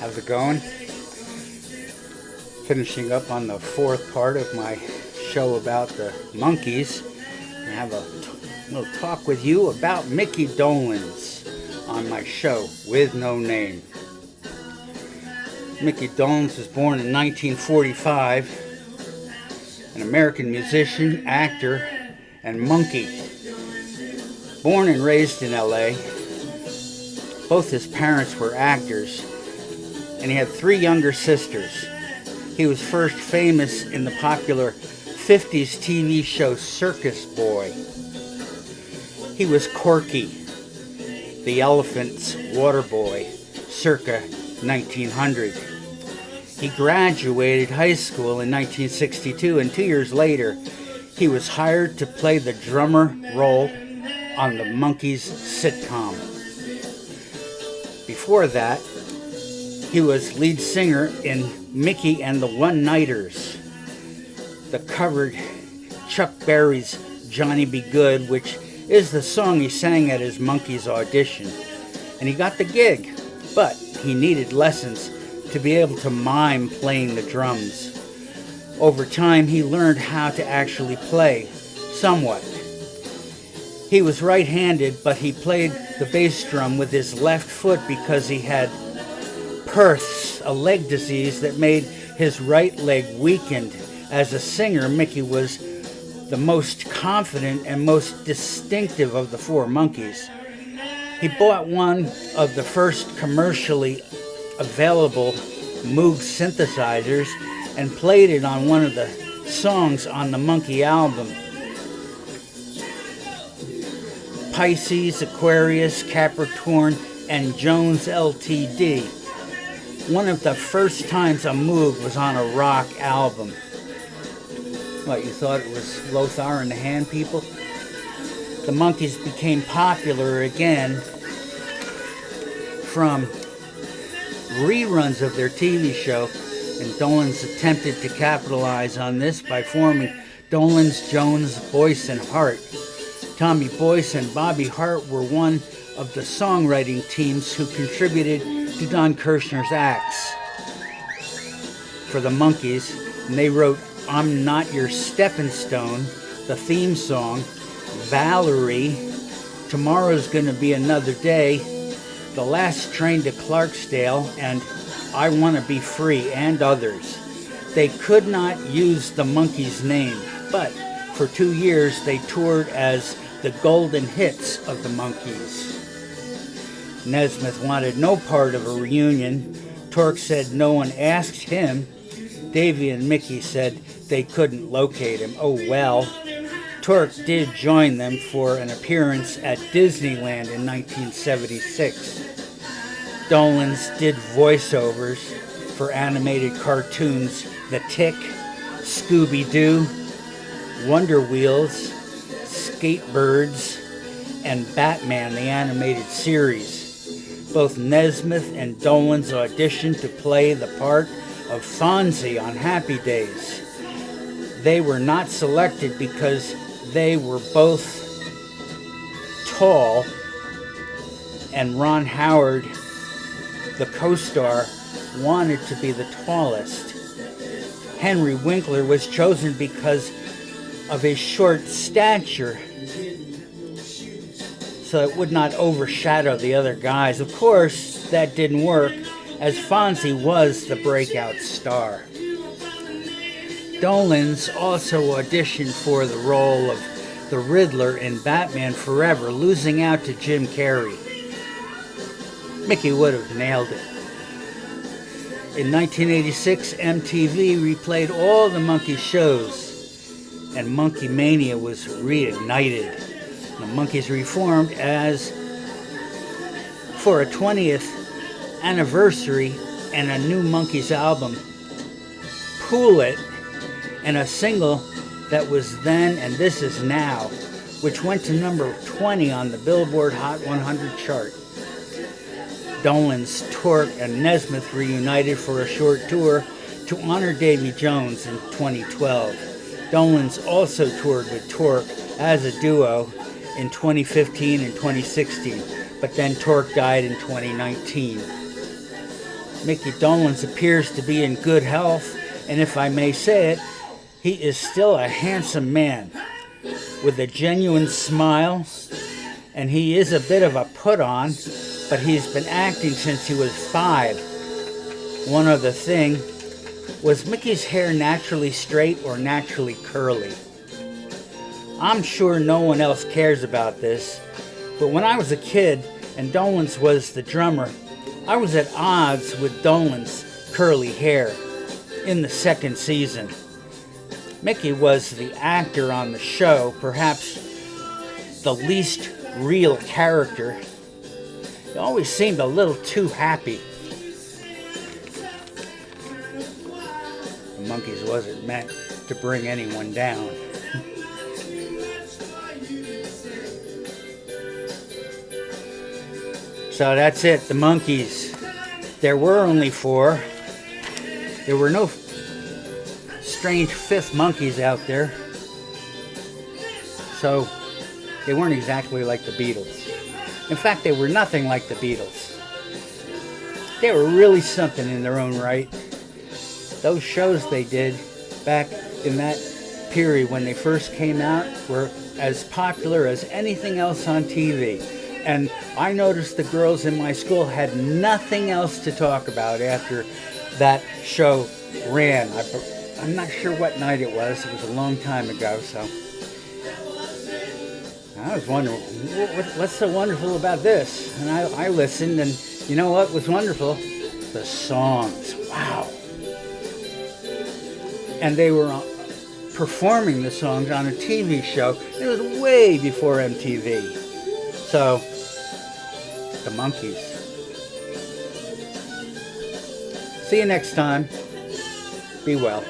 How's it going? Finishing up on the fourth part of my show about the monkeys. I have a little talk with you about Mickey Dolenz on my show with no name. Mickey Dolenz was born in 1945, an American musician, actor, and monkey. Born and raised in LA, both his parents were actors, and he had three younger sisters. He was first famous in the popular 50s TV show Circus Boy. He was Corky, the elephant's water boy, circa 1900. He graduated high school in 1962, and 2 years later, he was hired to play the drummer role on the Monkees sitcom. Before that, he was lead singer in Mickey and the One-Nighters, the covered Chuck Berry's Johnny Be Good, which is the song he sang at his Monkees audition. And he got the gig, but he needed lessons to be able to mime playing the drums. Over time, he learned how to actually play, somewhat. He was right-handed, but he played the bass drum with his left foot because he had Perth's, a leg disease that made his right leg weakened. As a singer, Mickey was the most confident and most distinctive of the four Monkees. He bought one of the first commercially available Moog synthesizers and played it on one of the songs on the Monkey album. Pisces, Aquarius, Capricorn, and Jones Ltd. One of the first times a Moog was on a rock album. What, you thought it was Lothar and the Hand People? The Monkees became popular again from reruns of their TV show, and Dolenz attempted to capitalize on this by forming Dolenz, Jones, Boyce, and Hart. Tommy Boyce and Bobby Hart were one of the songwriting teams who contributed to Don Kirshner's acts for the Monkees, and they wrote I'm Not Your Steppin' Stone, the theme song, Valerie, Tomorrow's Gonna Be Another Day, The Last Train to Clarksdale, and I Wanna Be Free, and others. They could not use the Monkees' name, but for 2 years they toured as the Golden Hits of the Monkees. Nesmith wanted no part of a reunion. Tork said no one asked him. Davy and Mickey said they couldn't locate him. Oh well. Tork did join them for an appearance at Disneyland in 1976. Dolenz did voiceovers for animated cartoons The Tick, Scooby-Doo, Wonder Wheels, Skatebirds, and Batman the Animated Series. Both Nesmith and Dolenz auditioned to play the part of Fonzie on Happy Days. They were not selected because they were both tall, and Ron Howard, the co-star, wanted to be the tallest. Henry Winkler was chosen because of his short stature, so it would not overshadow the other guys. Of course, that didn't work, as Fonzie was the breakout star. Dolenz also auditioned for the role of the Riddler in Batman Forever, losing out to Jim Carrey. Mickey would have nailed it. In 1986, MTV replayed all the Monkey shows, and Monkey Mania was reignited. The Monkees reformed as for a 20th anniversary and a new Monkees album, Pool It, and a single that was Then and This Is Now, which went to number 20 on the Billboard Hot 100 chart. Dolenz, Tork, and Nesmith reunited for a short tour to honor Davy Jones in 2012. Dolenz also toured with Tork as a duo in 2015 and 2016, but then Tork died in 2019. Mickey Dolenz appears to be in good health, and if I may say it, he is still a handsome man with a genuine smile, and he is a bit of a put-on, but he's been acting since he was 5. One other thing, was Mickey's hair naturally straight or naturally curly? I'm sure no one else cares about this, but when I was a kid and Dolenz was the drummer, I was at odds with Dolenz' curly hair in the second season. Mickey was the actor on the show, perhaps the least real character. He always seemed a little too happy. The Monkees wasn't meant to bring anyone down. So that's it, the Monkees. There were only 4. There were no strange 5th Monkees out there. So they weren't exactly like the Beatles. In fact, they were nothing like the Beatles. They were really something in their own right. Those shows they did back in that period when they first came out were as popular as anything else on TV. And I noticed the girls in my school had nothing else to talk about after that show ran. I'm not sure what night it was. It was a long time ago, so I was wondering, what's so wonderful about this? And I listened, and you know what was wonderful? The songs. Wow. And they were performing the songs on a TV show. It was way before MTV. So, the Monkees. See you next time. Be well.